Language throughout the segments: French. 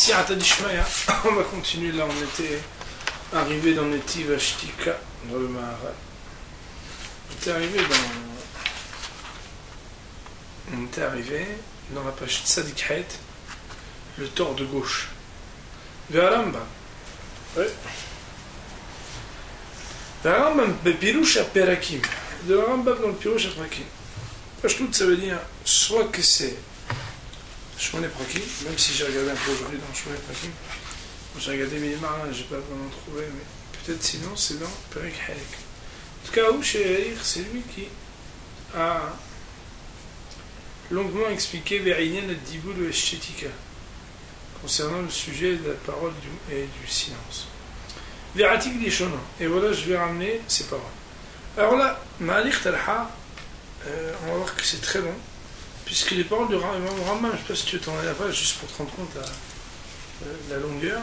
Siata Dishmaya, on va continuer là, on était arrivé dans Netiv Ashtika, dans le Maharal. On était arrivé dans la page Tzadik Het, le tort de gauche. Vers Rambam. Oui. Vers Rambam, Pirouche à Perakim. De Rambam dans le Pirouche à Perakim. Pashtout, ça veut dire soit que c'est Shmoné Prakim, même si j'ai regardé un peu aujourd'hui dans Shmoné Prakim. J'ai regardé Minimar, je n'ai pas vraiment trouvé, mais peut-être sinon c'est dans Perik Halek. En tout cas, Ouchérir, c'est lui qui a longuement expliqué Vérinian et Diboul Esthetika concernant le sujet de la parole et du silence. Vératik Dishono, et voilà, je vais ramener ces paroles. Alors là, Ma'alik Talha, on va voir que c'est très long. Puisque les paroles de Rambam, je ne sais pas si tu t'en as la page, juste pour te rendre compte la longueur.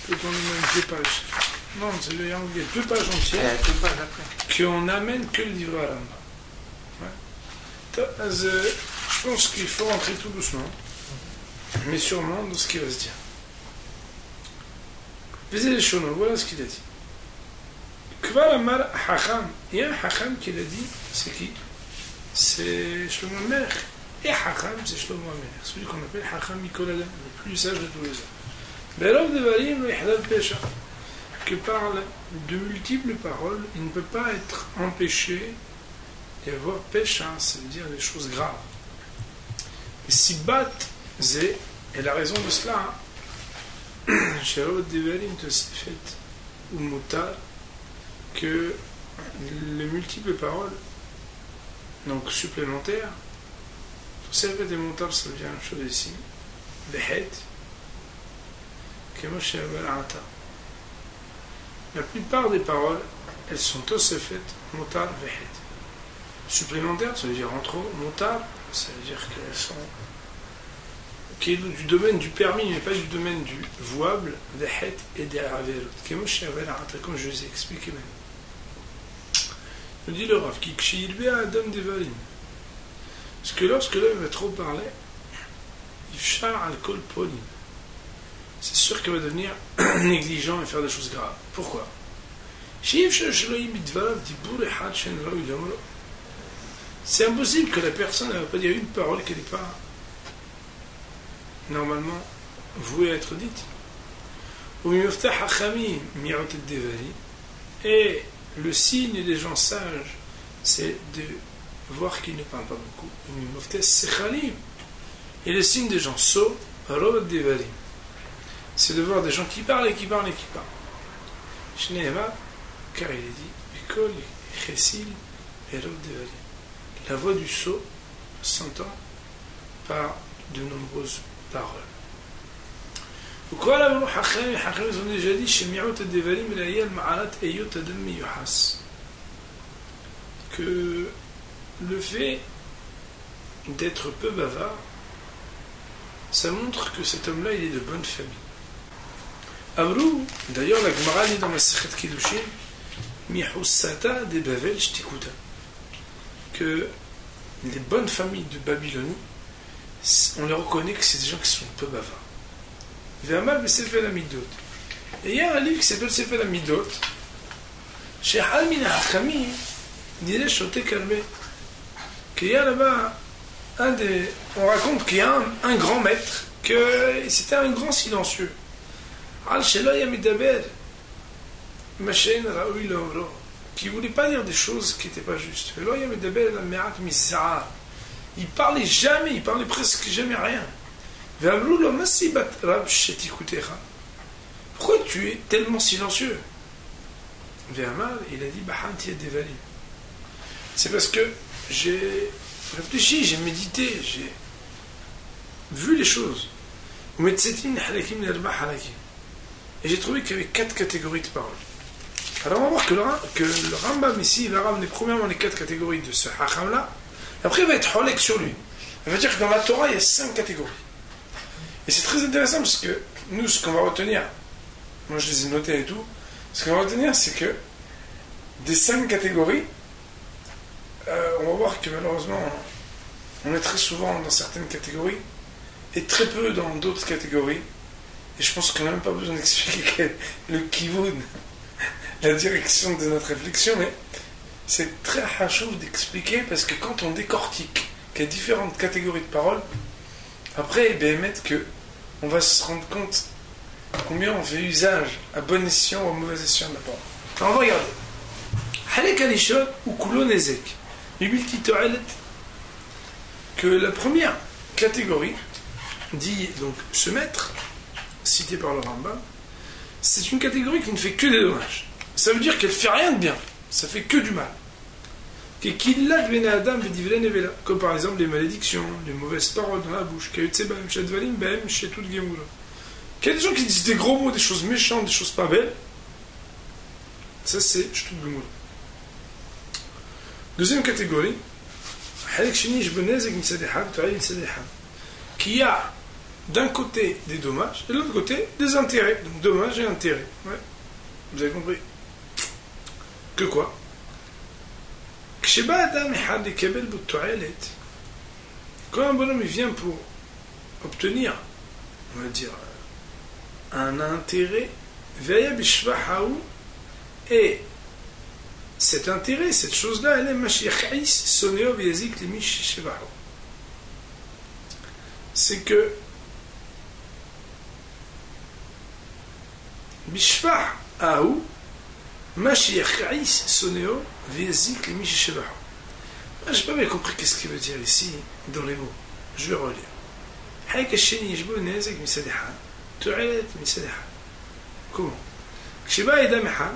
Peut-on même 2 pages? Non, il y a 2 pages entières qu'on n'amène que le livre à Rambam. Ouais. Je pense qu'il faut rentrer tout doucement, mais sûrement dans ce qu'il va se dire. Visez les chonos, voilà ce qu'il a dit. Kvar Amar Hacham, il y a un Hacham qui l'a dit, c'est qui? C'est Shlomo Melech. Et Hacham, c'est Shlomo Melech, celui qu'on appelle Hacham Mikol Adam, le plus sage de tous les hommes. Berov Devarim le Ihdal Pesha, que par de multiples paroles, il ne peut pas être empêché d'avoir Pesha, ça veut dire des choses graves. Et Sibat Zé, et la raison de cela, Sherov Devarim Tosefet ou Mutar, que les multiples paroles, donc supplémentaires, tout ça fait des montagnes, ça devient une chose ici, Vehet, la plupart des paroles, elles sont tous faites Mutar Vehet. Supplémentaires, ça veut dire entre autres, Mutar, ça veut dire qu'elles sont qui est du domaine du permis, mais pas du domaine du vouable, Vehet et des Averot, comme je vous ai expliqué même. Il dit le Rav, parce que lorsque l'homme va trop parler, c'est sûr qu'il va devenir négligent et faire des choses graves. Pourquoi? C'est impossible que la personne ne va pas dire une parole qu'elle n'est pas normalement vouée à être dite. Et le signe des gens sages, c'est de voir qu'ils ne parlent pas beaucoup. Et le signe des gens sots, c'est de voir des gens qui parlent et qui parlent et qui parlent. Car il est dit, la voix du sot s'entend par de nombreuses paroles. وقال ابن حخام ont déjà dit que le fait d'être peu bavard, ça montre que cet homme-là il est de bonne famille. Amrou, d'ailleurs la Gemara dit dans la Masechet Kiddushin, Mihussata de Bavel Shtikuta, que les bonnes familles de Babylonie, on les reconnaît que c'est des gens qui sont peu bavards. Ve'amal b'Sefer Hamidot. Et il y a un livre qui s'appelle Sefer Hamidot. Chez Halmin Hachami, dirait Shoté Kalmé. Qu'il y a là-bas on raconte qu'il y a un grand maître, que c'était un grand silencieux. Al Shelo Yamidaber, Mashen Raoui Lomro, qui ne voulait pas dire des choses qui n'étaient pas justes. Velo Yamidaber la Me'at Mizar. Il parlait jamais, il parlait presque jamais rien. Pourquoi tu es tellement silencieux? Il a dit c'est parce que j'ai réfléchi, j'ai médité, j'ai vu les choses. Et j'ai trouvé qu'il y avait 4 catégories de paroles. Alors on va voir que le Rambam ici il va ramener premièrement les 4 catégories de ce hacham là. Après il va être holek sur lui. Ça veut dire que dans la Torah il y a 5 catégories. Et c'est très intéressant parce que nous, ce qu'on va retenir, moi je les ai notés et tout, ce qu'on va retenir c'est que des 5 catégories, on va voir que malheureusement on est très souvent dans certaines catégories et très peu dans d'autres catégories. Et je pense qu'on n'a même pas besoin d'expliquer le kivun, la direction de notre réflexion, mais c'est très hachou d'expliquer parce que quand on décortique qu'il y a différentes catégories de paroles, après, on va se rendre compte combien on fait usage à bon escient ou à mauvais escient de la parole. Alors on va regarder. Halek alishon ou kulo nezek. Que la première catégorie dit donc ce maître, cité par le Rambam, c'est une catégorie qui ne fait que des dommages. Ça veut dire qu'elle ne fait rien de bien, ça fait que du mal. Comme par exemple les malédictions, les mauvaises paroles dans la bouche. Qu'il y a des gens qui disent des gros mots, des choses méchantes, des choses pas belles. Ça c'est Shtut Gemoula. Deuxième catégorie, qui a d'un côté des dommages et de l'autre côté des intérêts. Donc dommages et intérêts. Ouais. Vous avez compris. Que quoi? Quand un bonhomme vient pour obtenir, on va dire, un intérêt, et cet intérêt, cette chose-là, elle est c'est que Bishvah Aou Mashiach Soneo Vezik les Mishishevahu. Je n'ai pas bien compris qu'est-ce qu'il veut dire ici dans les mots. Je vais relire. Haïkasheni Yishbo Nezek Misadiha Tu'alet Misadiha. Comment? Kshiba Edameha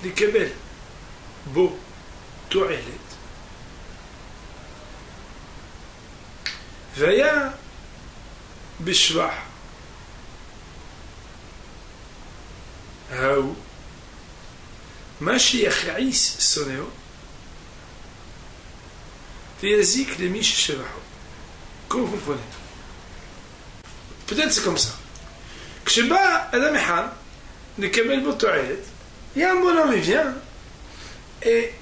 Likabel Bo Tu'alet Vaya Bishvah Aou Mashiach Aïs Soneo Vezik les Mishishevahu. Comment vous comprenez? Peut-être c'est comme ça. Kshiba Edameha Likabel Bo Tu'alet. Il y a un bonhomme, il vient et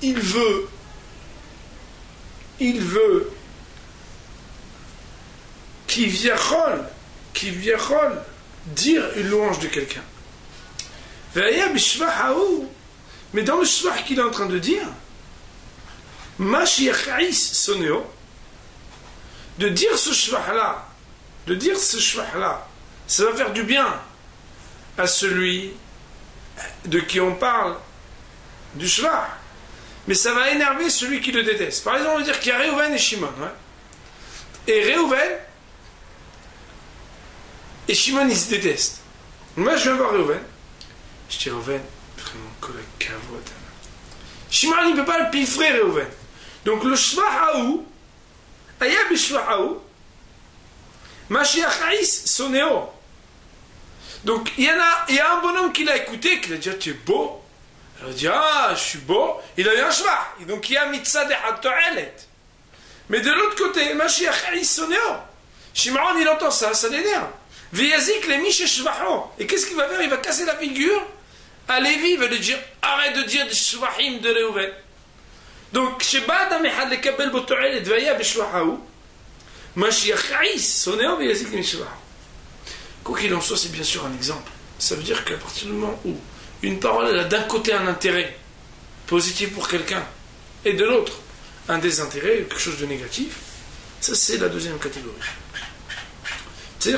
il veut qui viachol dire une louange de quelqu'un. Mais dans le shvah qu'il est en train de dire, de dire ce shvah là, ça va faire du bien à celui de qui on parle du shvah, mais ça va énerver celui qui le déteste. Par exemple, on va dire qu'il y a Réhouven et Shimon, ouais. Et Réhouven et Shimon, ils se détestent. Moi, je viens voir Réhouven. Je dis, Réhouven, vraiment, collègue cavote. Shimon, il ne peut pas le piffrer, Réhouven. Donc, le shva'aou, ayab et shva'aou, Mashiach Aïs, sonéo. Donc, il y a un bonhomme qui l'a écouté, qui l'a dit, ah, tu es beau. Il a dit, ah, je suis beau. Il a eu un shvah. Et donc, il y a mitzadeh ha'to'elet. Mais de l'autre côté, Mashiach Aïs, sonéo. Shimon, il entend ça l'énerve. Viyazik les miches shvahon. Et qu'est-ce qu'il va faire? Il va casser la figure à Lévi, il va lui dire arrête de dire des shvahim de Réhouven. Donc, Sheba Damehad le Kabel Botoel et Dvaya Beshwahaou, Mashiach Aïs, sonéo Viyazik les miches shvahon. Quoi qu'il en soit, c'est bien sûr un exemple. Ça veut dire qu'à partir du moment où une parole elle a d'un côté un intérêt positif pour quelqu'un et de l'autre un désintérêt, quelque chose de négatif, ça c'est la deuxième catégorie. Et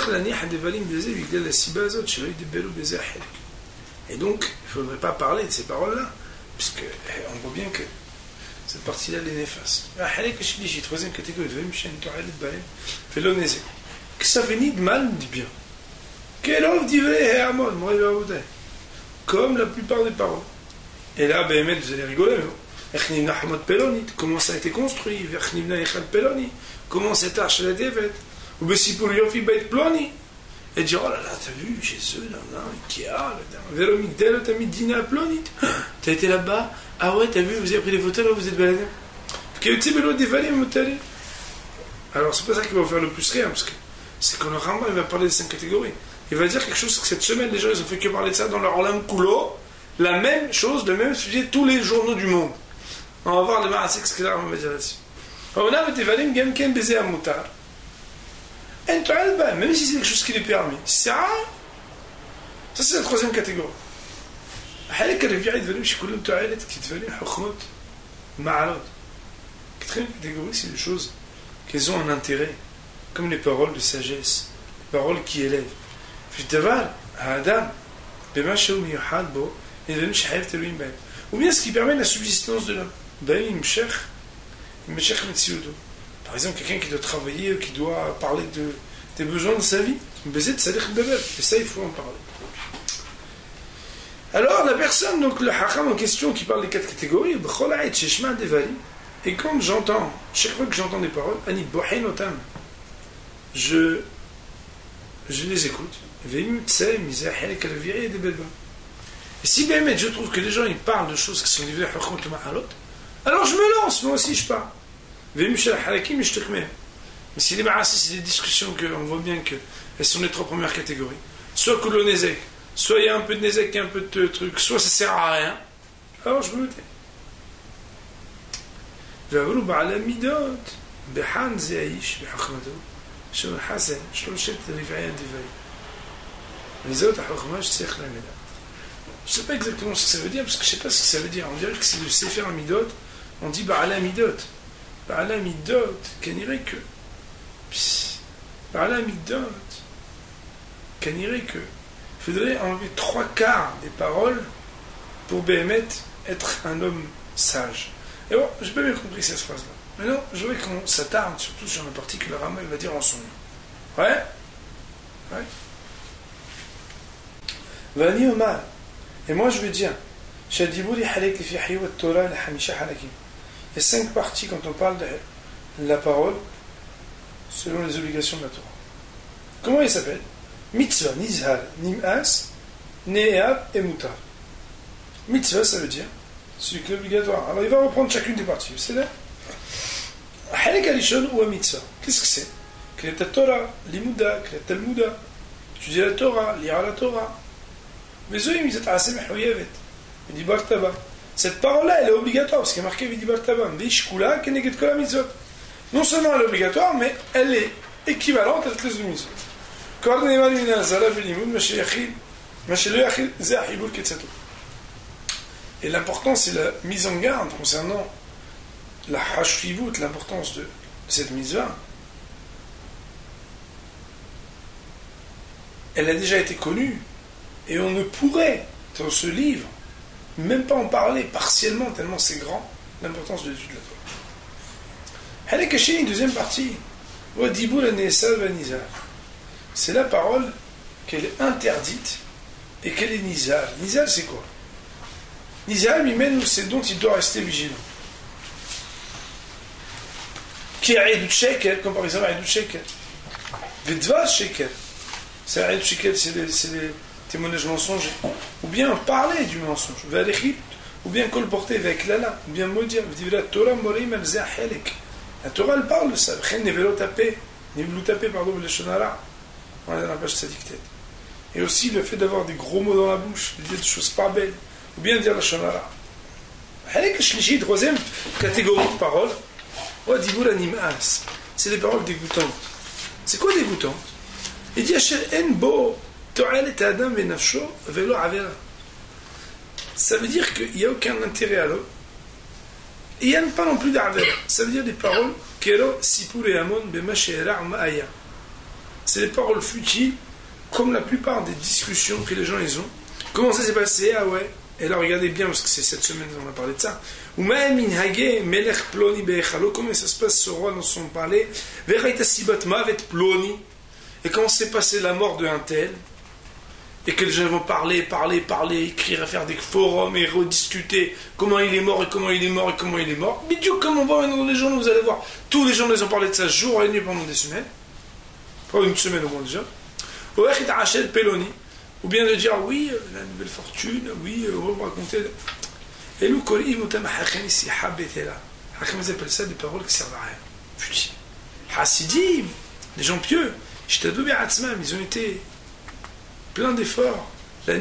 donc, il ne faudrait pas parler de ces paroles-là, puisque on voit bien que cette partie-là elle est néfaste. Troisième catégorie, que ça venait de mal ni de bien. Comme la plupart des paroles. Et là, vous allez rigoler, comment ça a été construit, comment cette arche a été faite. Ou bien si pour Yofi Beit Ploni, et dire oh là là, t'as vu, Jésus, là, Ikea, là, Véromigdel, t'as mis dîner à Plonit. T'as été là-bas, ah ouais, t'as vu, vous avez pris des photos, là, vous êtes baladé. Alors, c'est pas ça qui va vous faire le plus rire, parce que c'est quand le Rambam il va parler des 5 catégories. Il va dire quelque chose que cette semaine, les gens, ils ont fait que parler de ça dans leur Olam Kulo, la même chose, le même sujet, tous les journaux du monde. On va voir les Marasek, ce qu'il va dire là-dessus. هنا بتفعلين جام كان بزي المطار انتو عارف بقى même si c'est quelque chose qui est permis c'est rare ça c'est la troisième catégorie حالك الرفيعي تفعلين مش كلهم تعالت كي تفعلين حكمت معرض quatrième catégorie c'est des choses qui ont un intérêt comme les paroles de sagesse les paroles qui élèvent في الدبال هذا بما شو ميحاد بو إذا مش حياة تلوين بين ou bien ce qui permet la subsistance de l'homme ben il me cherche par exemple quelqu'un qui doit travailler qui doit parler des besoins de sa vie et ça il faut en parler. Alors la personne, donc le hakam en question qui parle des quatre catégories, et quand j'entends, chaque fois que j'entends des paroles, je les écoute. Et si bien je trouve que les gens ils parlent de choses qui sont livrées alors je me lance, moi aussi je parle. Mais si les marassis c'est des discussions qu'on voit bien qu'elles sont les trois premières catégories, soit que le nezek, soit il y a un peu de nezek et un peu de truc, soit ça sert à rien, alors je me tais. ועברו בעל המידות בחן זה האיש בחוכמתו שהוא חסן שלושת רבעי הדברי וזאת החוכמה שצריך ללמד. Je ne sais pas exactement ce que ça veut dire, parce que je ne sais pas ce que ça veut dire. On dirait que c'est le Sefer Amidot, on dit Ba'ala Midot. Ba'ala Midot, qu'on dirait que. Ba'ala Midot, qu'on dirait que. Il faudrait enlever 3/4 des paroles pour Béhémet être un homme sage. Et bon, j'ai pas bien compris cette phrase-là. Maintenant, je voudrais qu'on s'attarde surtout sur la partie que le Rama va dire en son nom. Ouais? Ouais? Vani Omar. Et moi je vais dire, il y a 5 parties quand on parle de la parole selon les obligations de la Torah. Comment il s'appelle? Mitzvah, Nizhal, Nim'as, Ne'eab et Mutar. Mitzvah ça veut dire celui qui est obligatoire. Alors il va reprendre chacune des parties. C'est là. Halik Alishon ou Mitzvah. Qu'est-ce que c'est? Quelle est ta Torah? Limuda, quelle est ta Talmuda? Étudier la Torah, lire la Torah. Mais Zoïm, ils étaient assez méchoyevet. Il dit Bartaba. Cette parole-là, elle est obligatoire, parce qu'il y a marqué Vidi Bartaba. Vishkula, Keneget Kola Mitzvot. Non seulement elle est obligatoire, mais elle est équivalente à toutes les mitzvot. Kornemal Mina Zala Velimud, Mashayachil, Mashayachil, Zahibul Ketsato. Et l'important, c'est la mise en garde concernant la Hashivut, l'importance de cette mitzvah. Elle a déjà été connue. Et on ne pourrait, dans ce livre, même pas en parler partiellement, tellement c'est grand, l'importance de l'étude de la Torah. Halakashini, deuxième partie. C'est la parole qu'elle est interdite et qu'elle est nizal. Nizal, c'est quoi? Nizal, c'est dont il doit rester vigilant. Qui est Aïdou Shekel, comme par exemple Aïdou Shekel. Vedvar Shekel. C'est Aïdou Shekel, c'est les témoignage mensonger, ou bien parler du mensonge, ou bien colporter avec l'ala, ou bien maudire. La Torah elle parle de ça. Pardon, le shonara. On est dans la page Tzaddik. Et aussi le fait d'avoir des gros mots dans la bouche, de dire des choses pas belles, ou bien dire la shonara. Troisième catégorie de paroles, c'est des paroles dégoûtantes. C'est quoi dégoûtante? Il dit en bo. Ça veut dire qu'il n'y a aucun intérêt à l'homme. Et il n'y a pas non plus d'avera. Ça veut dire des paroles c'est des paroles futiles, comme la plupart des discussions que les gens ils ont. Comment ça s'est passé? Ah ouais. Et là regardez bien, parce que c'est cette semaine qu'on a parlé de ça. Comment ça se passe ce roi dans son palais? Et comment s'est passé la mort de un tel? Et que les gens vont parler, écrire, faire des forums et rediscuter comment il est mort et comment il est mort et comment il est mort. Mais Dieu, comme on voit dans les journaux, vous allez voir, tous les journaux ils ont parlé de ça jour et nuit pendant des semaines. Pendant une semaine au moins déjà. Ou bien de dire, oui, la nouvelle fortune, oui, on va vous raconter. Et nous, ils appellent ça des paroles qui servent à rien. Futiles. Hasidim, les gens pieux, ils ont été plein d'efforts, de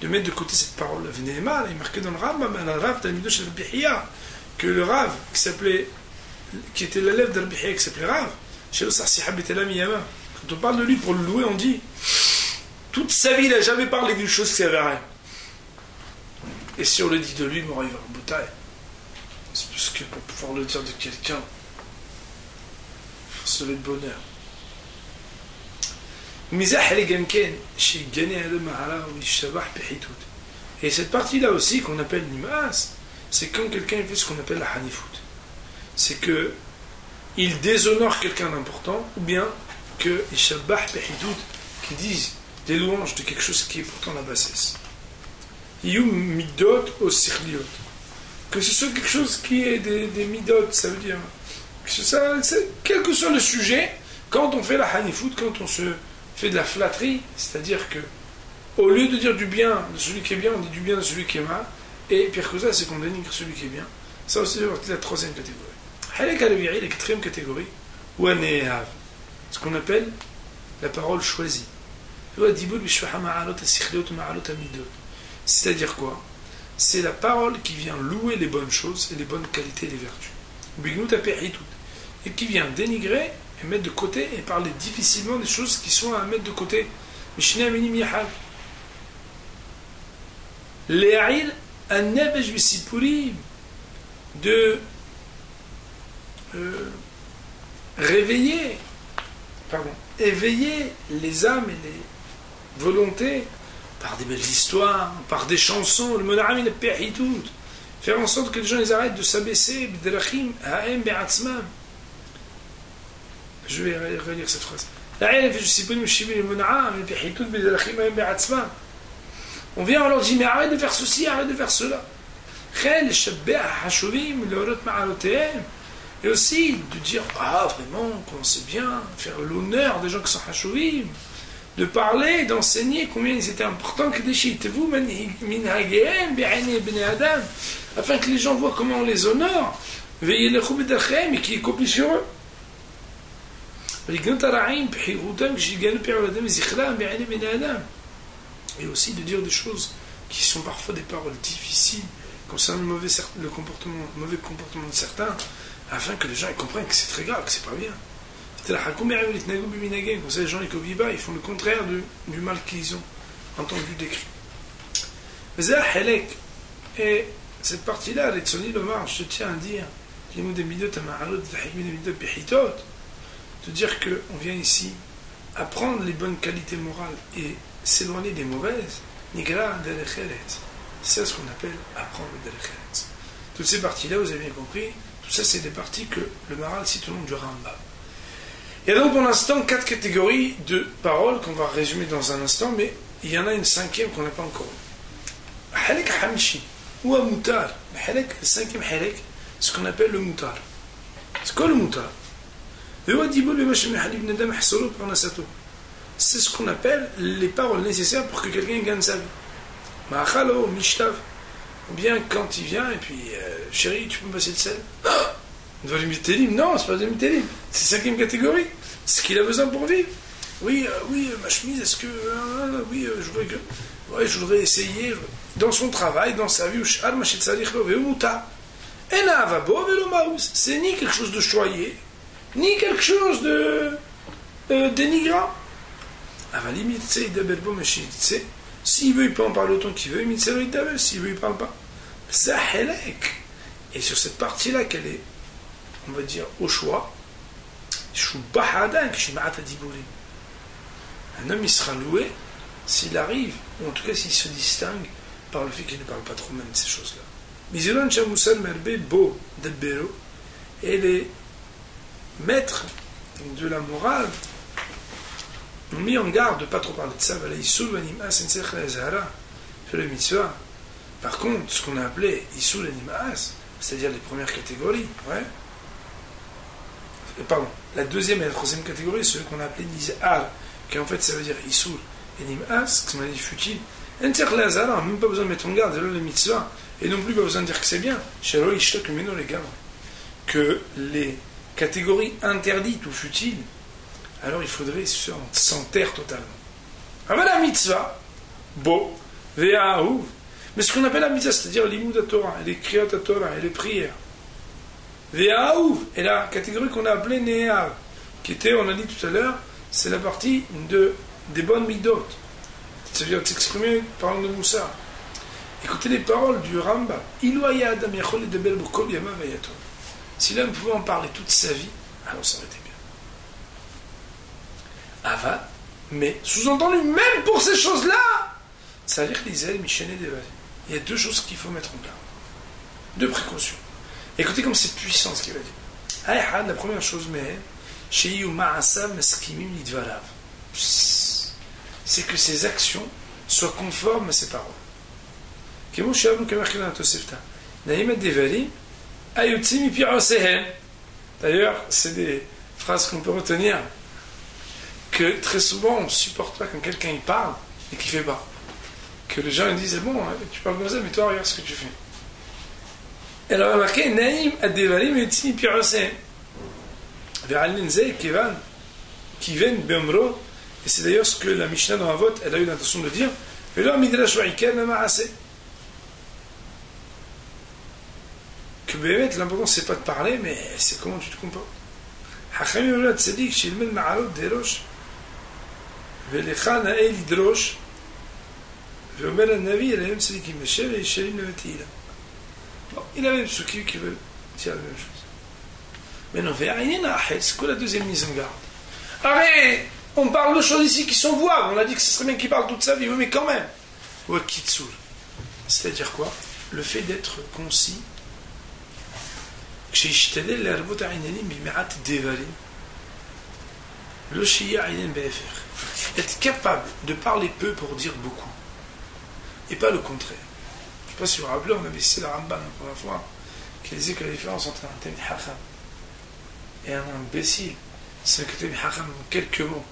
mettre de côté cette parole. Il est marqué dans le Rambam, que le Rav, qui était l'élève d'Rabbi Haya, qui s'appelait Rav, quand on parle de lui pour le louer, on dit toute sa vie, il n'a jamais parlé d'une chose qui n'avait rien. Et si on le dit de lui, il va en bouteille. C'est parce que pour pouvoir le dire de quelqu'un, il faut se lever de bonheur. Et cette partie-là aussi qu'on appelle Nimas, c'est quand quelqu'un fait ce qu'on appelle la Hanifout. C'est que il déshonore quelqu'un d'important, ou bien que Ishabah Pehitout, qui disent des louanges de quelque chose qui est pourtant la bassesse. Yum midot au sikhliot. Que ce soit quelque chose qui est des midot, ça veut dire que quel que soit le sujet, quand on fait la Hanifout, quand on se fait de la flatterie, c'est-à-dire que au lieu de dire du bien de celui qui est bien, on dit du bien de celui qui est mal, et pire que ça, c'est qu'on dénigre celui qui est bien. Ça aussi, c'est la troisième catégorie. La quatrième catégorie, ce qu'on appelle la parole choisie. C'est-à-dire quoi? C'est la parole qui vient louer les bonnes choses et les bonnes qualités et les vertus. Et qui vient dénigrer et mettre de côté et parler difficilement des choses qui sont à mettre de côté. De éveiller les âmes et les volontés par des belles histoires, par des chansons, le monarame il a tout, faire en sorte que les gens ils arrêtent de s'abaisser. Je vais relire cette phrase. On vient, on leur dit mais arrête de faire ceci, arrête de faire cela. Et aussi de dire vraiment qu'on sait bien faire l'honneur des gens qui sont hashuvim, de parler, d'enseigner combien ils étaient importants, afin que les gens voient comment on les honore, et qu'ils copient sur eux. Et aussi de dire des choses qui sont parfois des paroles difficiles concernant le mauvais comportement de certains, afin que les gens comprennent que c'est très grave, que c'est pas bien. Comme ça, les gens ils font le contraire du mal qu'ils ont entendu décrit. Et cette partie-là, les Tzoni Lomar, je tiens à dire, de dire qu'on vient ici apprendre les bonnes qualités morales et s'éloigner des mauvaises. C'est ce qu'on appelle apprendre le Derech. Toutes ces parties-là, vous avez bien compris, tout ça c'est des parties que le Maral cite au nom du Rambam. Il y a donc pour l'instant 4 catégories de paroles qu'on va résumer dans un instant, mais il y en a une 5e qu'on n'a pas encore eue. Halek Hamishi, ou un Moutar. Le 5e Halek, ce qu'on appelle le Moutar. C'est quoi le Moutar? C'est ce qu'on appelle les paroles nécessaires pour que quelqu'un gagne sa vie. Ou bien quand il vient et puis chérie, tu peux me passer le sel? Devant le télim? Non, c'est pas le télim. C'est 5e catégorie. C'est ce qu'il a besoin pour vivre. Oui, ma chemise, est-ce que. Je voudrais essayer. Dans son travail, dans sa vie, c'est ni quelque chose de choyé, ni quelque chose de dénigrant. S'il veut, il peut en parler autant qu'il veut, s'il veut, il ne parle pas. Et sur cette partie-là, qu'elle est, on va dire, au choix, un homme, il sera loué s'il arrive, ou en tout cas s'il se distingue par le fait qu'il ne parle pas trop même de ces choses-là. Et les maîtres de la morale ont mis en garde de ne pas trop parler de ça. Par contre, ce qu'on a appelé Isul Animas, c'est-à-dire les premières catégories, la deuxième et la troisième catégorie, c'est ce qu'on a appelé Niz'ar, qui en fait ça veut dire Isul Animas, ce qu'on a dit futile. Même pas besoin de mettre en garde, c'est le mitzvah, et non plus pas besoin de dire que c'est bien. Que les catégories interdites ou futiles, alors il faudrait s'en taire totalement. Alors la mitzvah, mais ce qu'on appelle la mitzvah, c'est-à-dire l'imoud à Torah, et les kriyat à Torah, et les prières, Ve'aouf, et la catégorie qu'on a appelée Néar, qui était, on a dit tout à l'heure, c'est la partie des bonnes midot. C'est-à-dire de s'exprimer par le Moussa. Écoutez les paroles du Rambam. Si l'homme pouvait en parler toute sa vie, alors ça aurait été bien. Ava, mais sous-entendu, même pour ces choses-là, ça veut dire que l'Israël Michené Deval. Il y a deux choses qu'il faut mettre en garde. Deux précautions. Écoutez comme c'est puissant ce qu'il va dire. La première chose, mais c'est que ses actions soient conformes à ses paroles. D'ailleurs, c'est des phrases qu'on peut retenir, que très souvent on ne supporte pas quand quelqu'un y parle et qu'il ne fait pas. Que les gens ils disent, bon, tu parles comme ça, mais toi, regarde ce que tu fais. Elle a remarqué, Naïm Adevarim et Timi Pirosé. Veralin Zey Kiven Bemro. Et c'est d'ailleurs ce que la Mishnah dans un vote, elle a eu l'intention de dire. Velo Midrash Wa'ikel Ma'ase. Que Bémet, l'important c'est pas de parler, mais c'est comment tu te comportes. Hachamim Olad Tzadik, Shilmen Ma'alot Derosh. Velecha Na'el Idrosh. Veomer Al-Navi, il a même celui qui me chève et Shalim Nevatila. Bon, il a même ceux qui veulent dire la même chose. Mais non, c'est quoi la deuxième mise en garde? Arrête! On parle de choses ici qui sont voies. On a dit que ce serait bien qu'il parle toute sa vie, oui, mais quand même. Wakitsoul. C'est-à-dire quoi? Le fait d'être concis. Être capable de parler peu pour dire beaucoup. Et pas le contraire. Je ne sais pas si vous vous rappelez, on avait cité la Rambam la première fois, qui disait que la différence entre un Tamid Hacham et un imbécile, c'est que Tamid Hacham, en quelques mots,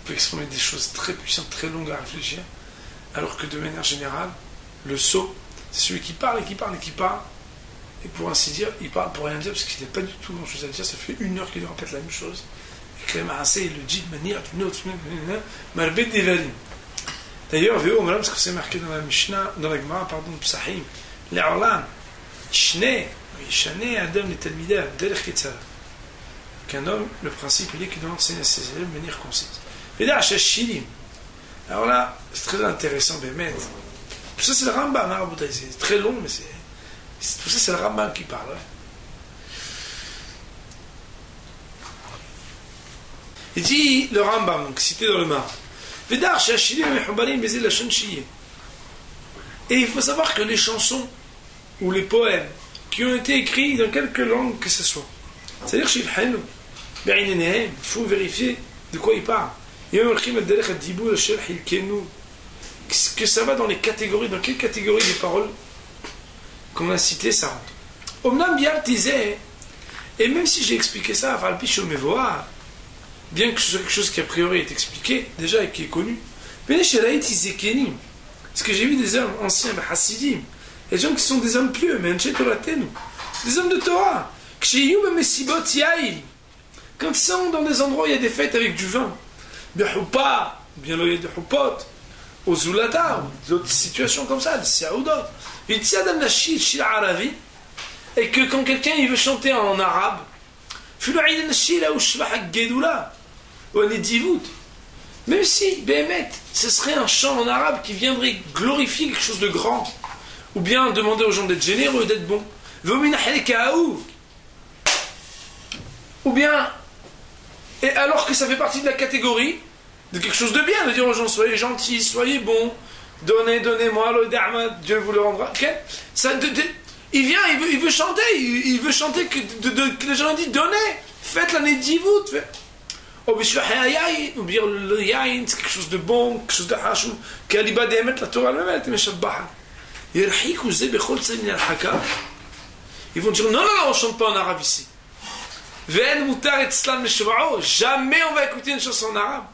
peut exprimer des choses très puissantes, très longues à réfléchir, alors que de manière générale, le sot, c'est celui qui parle et qui parle et qui parle, et pour ainsi dire, il parle pour rien dire, parce qu'il n'a pas du tout grand chose à dire, ça fait 1 heure qu'il répète la même chose, et que le Marassé, il le dit de manière d'une autre, Marbet Devalim. D'ailleurs, parce que c'est marqué dans la Mishnah, dans la Gemara, pardon, Psahim, les Orlan, Shne, Shane, Adam, les Talmida, Derech Ketzara. Qu'un homme, le principe, il est qu'il doit enseigner à ses élèves de manière concise. Vedar Shashilim. Alors là, c'est très intéressant, Bémet. Tout ça, c'est le Rambam, hein, c'est très long, mais tout ça, c'est le Rambam qui parle. Ouais. Il dit, le Rambam, donc, cité dans le Mar. Et il faut savoir que les chansons ou les poèmes qui ont été écrits dans quelque langue que ce soit, c'est-à-dire il faut vérifier de quoi il parle. Que ça va dans les catégories, dans quelle catégorie des paroles qu'on a citées ça rentre. Et même si j'ai expliqué ça, bien que ce soit quelque chose qui a priori est expliqué déjà et qui est connu, parce que j'ai vu des hommes anciens, Hassidim, des gens qui sont des hommes pieux, des hommes de Torah, quand ils sont dans des endroits où il y a des fêtes avec du vin, bien il y a des Hupot, aux Zulata, ou d'autres situations comme ça, des Siaoudot, et que quand quelqu'un il veut chanter en arabe, même si, Béhémet, ce serait un chant en arabe qui viendrait glorifier quelque chose de grand, ou bien demander aux gens d'être généreux, d'être bons, ou bien, et alors que ça fait partie de la catégorie de quelque chose de bien, de dire aux gens soyez gentils, soyez bons, donnez-moi, Dieu vous le rendra. Okay? Il vient, il veut chanter, il veut chanter que les gens disent donnez, faites l'année d'Ivout. Ou bien le yaïn, c'est quelque chose de bon, quelque chose de hachou, qu'Aliba d'émet la Torah elle-même, elle était méchabbaha. Ils vont dire non, on ne chante pas en arabe ici. Jamais on va écouter une chanson en arabe.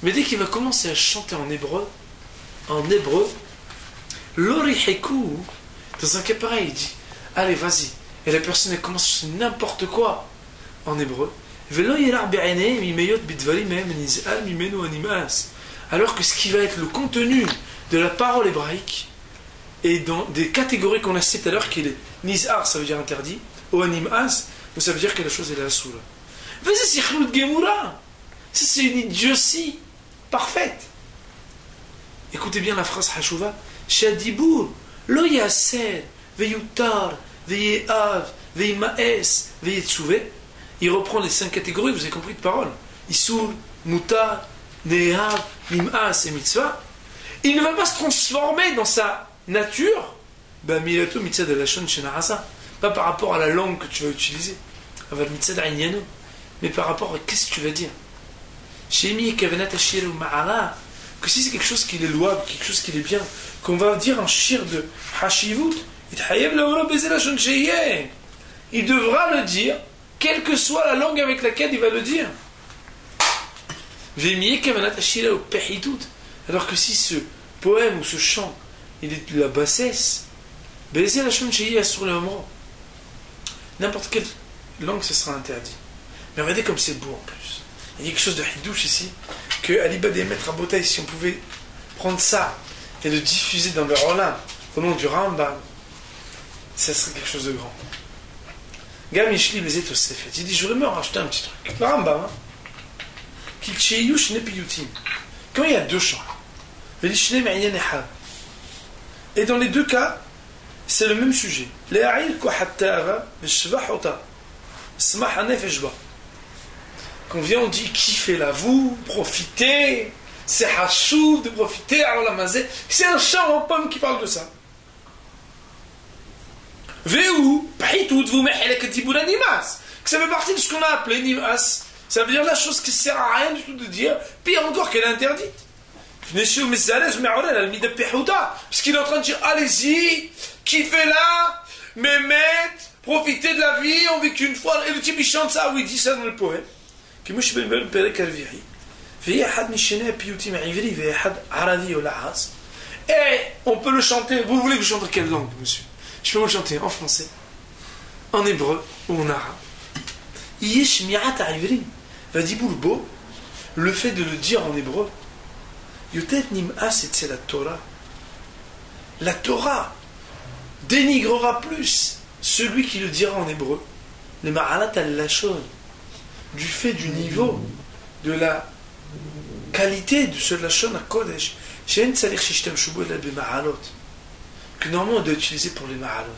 Mais dès qu'il va commencer à chanter en hébreu, l'oriheku, dans un cas pareil, il dit allez, vas-y. Et la personne elle commence à chanter n'importe quoi en hébreu. Alors que ce qui va être le contenu de la parole hébraïque, et dans des catégories qu'on a citées tout à l'heure, qui est nizar, ça veut dire interdit, ou animas, où ça veut dire que la chose est la soula. Mais ça, c'est khloud gemoura. Ça, c'est une idiotie parfaite. Écoutez bien la phrase Hashouva. Shadibour, lo yasser, veyutar, veyeav, veymaes, veyetsouve. Il reprend les 5 catégories, vous avez compris de parole. Issour, mutar, nehav, nim'as et mitzvah. Il ne va pas se transformer dans sa nature, pas par rapport à la langue que tu vas utiliser, mais par rapport à qu'est-ce que tu vas dire. Que si c'est quelque chose qui est louable, quelque chose qui est bien, qu'on va dire un shir de hashivut, il devra le dire, quelle que soit la langue avec laquelle il va le dire. Alors que si ce poème ou ce chant, il est de la bassesse, n'importe quelle langue, ce sera interdit. Mais regardez comme c'est beau en plus. Il y a quelque chose de hidouche ici, que Aliba des maîtres à Botaï, si on pouvait prendre ça et le diffuser dans le Roland, au nom du Rambam, ça serait quelque chose de grand. Gam Yishli les Etosefet. Il dit, je voudrais me racheter un petit truc. Le Rambam, quand il y a 2 chants, et dans les 2 cas, c'est le même sujet. Quand vient, on dit kiffez-la-vous, profitez, c'est hachou de profiter, alors la mazé. C'est un chant en pomme qui parle de ça. Véou, pahitout, vous nimas. Ça fait partie de ce qu'on a appelé nimas. Ça veut dire la chose qui ne sert à rien du tout de dire, pire encore qu'elle est interdite. Parce qu'il est en train de dire allez-y, kiffez-la, mémette, profitez de la vie, on vit qu'une fois. Et le type il chante ça, oui, il dit ça dans le poème. Et on peut le chanter. Vous voulez que je chante quelle langue, monsieur? Je peux vous le chanter en français, en hébreu ou en arabe. Le fait de le dire en hébreu, c'est la Torah. La Torah dénigrera plus celui qui le dira en hébreu. Le ma'alat al-lashon, du fait du niveau, de la qualité de ce lashon à Kodesh, que normalement on doit utiliser pour les ma'alot.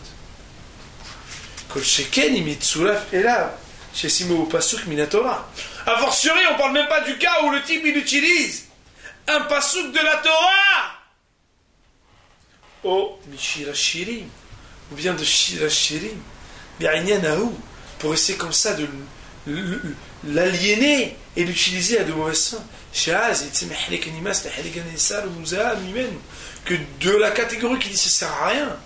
Kol sheken imitzulaf elav, shesimo pasuk min Torah. A fortiori, on parle même pas du cas où le type il utilise un pasuk de la Torah, ou Mishira Shirim, ou bien de Shira Shirim, pour essayer comme ça de l'aliéner et l'utiliser à de mauvaises fins. Que de la catégorie qui dit ça sert à rien,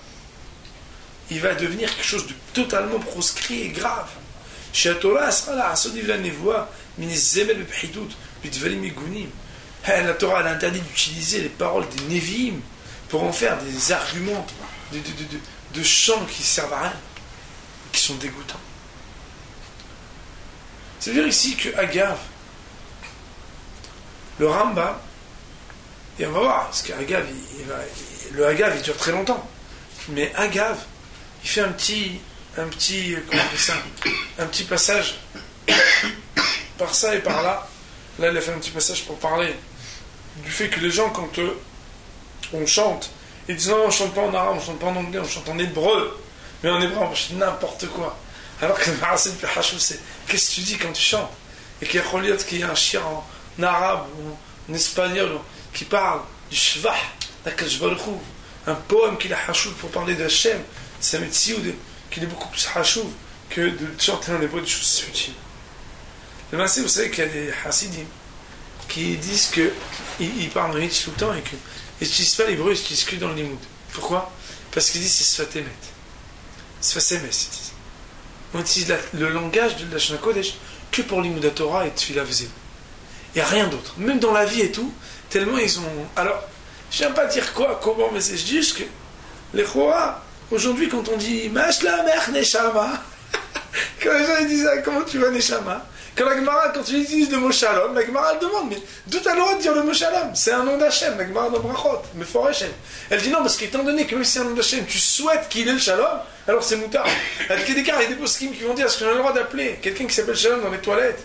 il va devenir quelque chose de totalement proscrit et grave. La Torah a interdit d'utiliser les paroles des Nevi'im pour en faire des arguments de chants qui ne servent à rien, qui sont dégoûtants. C'est-à-dire ici que Agav, le Rambam, et on va voir, parce qu'Agav, le Agav il dure très longtemps, mais Agav, il fait un petit comment on appelle ça, un petit passage par ça et par là. Là, il a fait un petit passage pour parler du fait que les gens, quand on chante, ils disent non, on ne chante pas en arabe, on ne chante pas en anglais, on chante en hébreu. Mais en hébreu, on chante n'importe quoi. Alors que le marasé le plus hachou, c'est qu'est-ce que tu dis quand tu chantes? Et qu'il y a un chien en arabe ou en espagnol qui parle du shvah, un poème qu'il a hachou pour parler de Hachem, c'est un métier qu'il est beaucoup plus hachou que de chanter en hébreu des choses futiles. Le massé, vous savez qu'il y a des hassidim qui disent qu'ils parlent en yiddish tout le temps et qu'ils n'utilisent pas l'hébreu, ils n'utilisent que dans le limoud. Pourquoi? Parce qu'ils disent c'est sfatemet. Sfasemes, ils disent. On utilise le langage de la Shana Kodesh que pour l'imoud Torah et Tfila Vzeu. Il n'y a rien d'autre. Même dans la vie et tout, tellement ils ont. Alors, je ne viens pas dire quoi, comment, mais c'est juste que les Choa, aujourd'hui, quand on dit Mash la mer Neshama, quand les gens disent ça, comment tu vas Neshama? Quand la Gemara, quand tu utilises le mot shalom, la Gemara elle demande, mais d'où t'as le droit de dire le mot shalom? C'est un nom d'Hachem, la Gemara dans Brachot, mais fort Hachem. Elle dit non, parce qu'étant donné que même si c'est un nom d'Hachem, tu souhaites qu'il ait le shalom, alors c'est moutard. Il y a des poskim qui vont dire, est-ce que j'ai le droit d'appeler quelqu'un qui s'appelle shalom dans les toilettes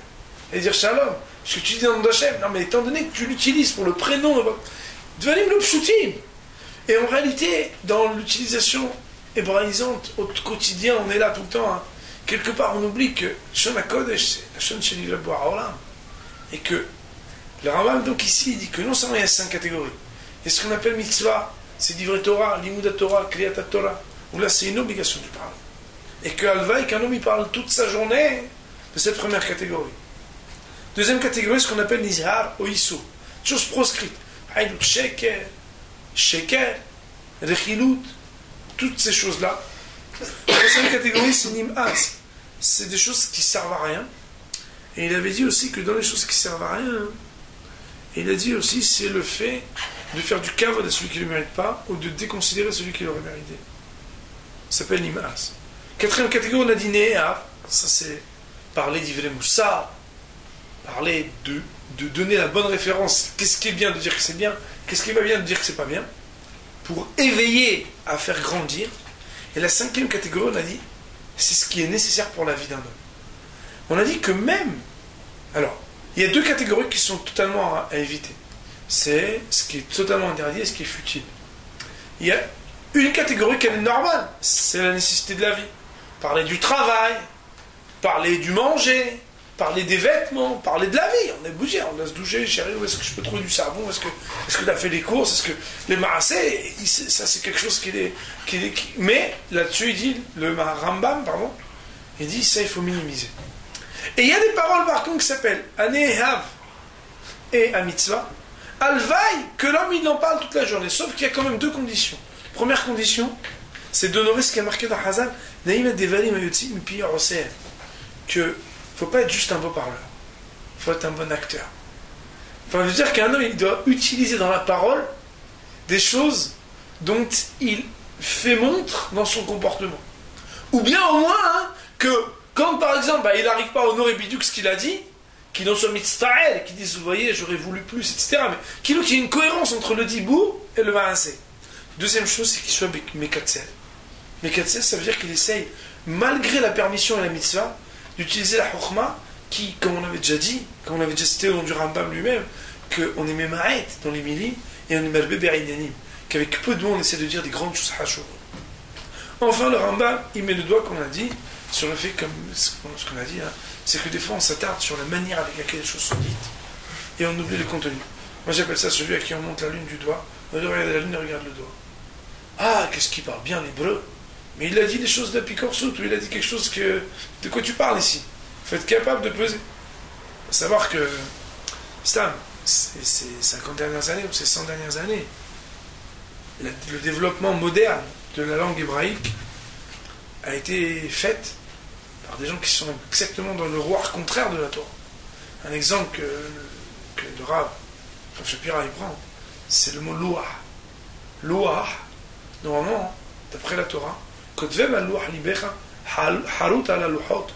et dire shalom? Parce que tu dis un nom d'Hachem. Non, mais étant donné que tu l'utilises pour le prénom de votre. Devenez le pshutim. Et en réalité, dans l'utilisation hébraïsante au quotidien, on est là tout le temps. Hein. Quelque part, on oublie que Shon HaKodesh, c'est la Shon Sheli Rabboa Haolam. Et que le Rambam, donc ici, il dit que non seulement il y a 5 catégories. Il y a ce qu'on appelle mitzvah, c'est Divrei Torah, Limud Torah, Kriyat Torah, où là c'est une obligation de parler. Et que Alvaï, qu'un homme il parle toute sa journée de cette première catégorie. Deuxième catégorie, ce qu'on appelle Nizhar ou Issou, chose proscrite. Haïdout Sheker, Sheker, Rechilut, toutes ces choses-là. La troisième catégorie, c'est Nim'as. C'est des choses qui servent à rien. Et il avait dit aussi que dans les choses qui servent à rien, il a dit aussi c'est le fait de faire du kavod à celui qui ne le mérite pas ou de déconsidérer celui qui l'aurait mérité. Ça s'appelle Nim'as. Quatrième catégorie, on a dit Ne'ehav. Ça c'est parler d'Ivrei Moussa, parler de donner la bonne référence. Qu'est-ce qui est bien de dire que c'est bien, qu'est-ce qui est pas bien de dire que c'est pas bien, pour éveiller à faire grandir. Et la cinquième catégorie, on a dit, c'est ce qui est nécessaire pour la vie d'un homme. On a dit que même, alors, il y a deux catégories qui sont totalement à éviter. C'est ce qui est totalement interdit et ce qui est futile. Il y a une catégorie qui est normale, c'est la nécessité de la vie. Parler du travail, parler du manger, parler des vêtements, parler de la vie. On est bougé, on doit se doucher, chérie, où est-ce que je peux trouver du savon, est-ce que tu as fait les courses, est-ce que les marassés, ça c'est quelque chose qui est... Mais là-dessus, il dit, le Rambam, pardon, il dit, ça il faut minimiser. Et il y a des paroles par contre qui s'appellent Anehav et Amitzvah, Alvaï, que l'homme il en parle toute la journée, sauf qu'il y a quand même deux conditions. Première condition, c'est d'honorer ce qui est marqué dans Hazal, Naïm Devarim Ayotzi, Mipi Roser, que il ne faut pas être juste un beau parleur. Il faut être un bon acteur. Enfin, je veux dire qu'un homme, il doit utiliser dans la parole des choses dont il fait montre dans son comportement. Ou bien au moins, hein, que quand par exemple, il n'arrive pas à honorer Biduk ce qu'il a dit, qu'il en soit mitzvahel, qu'il dise, vous voyez, j'aurais voulu plus, etc. Mais qu'il y ait une cohérence entre le dibou et le ma'aseh. Deuxième chose, c'est qu'il soit mekatzel. Mekatzel, ça veut dire qu'il essaye, malgré la permission et la mitzvah, d'utiliser la chokhma qui, comme on avait déjà dit, comme on avait déjà cité au nom du Rambam lui-même, qu'on est méma'et dans les milim et on est malbé berinyanim, qu'avec peu de mots on essaie de dire des grandes choses hachou. Enfin, le Rambam, il met le doigt, comme on a dit, sur le fait, comme ce qu'on a dit, hein, c'est que des fois on s'attarde sur la manière avec laquelle les choses sont dites et on oublie le contenu. Moi j'appelle ça celui à qui on monte la lune du doigt, on regarde la lune et regarde le doigt. Ah, qu'est-ce qu'il parle bien l'hébreu! Mais il a dit des choses d'Apikorsut, ou il a dit quelque chose que... De quoi tu parles ici? Il faut être capable de peser. Il faut savoir que... Stam, ces 50 dernières années, ou ces 100 dernières années, le développement moderne de la langue hébraïque a été fait par des gens qui sont exactement dans le roi contraire de la Torah. Un exemple que le Rav Shapira il prend, c'est le mot louah. Louah, normalement, d'après la Torah, Kotvem al-Louah libecha, harut ala louhot,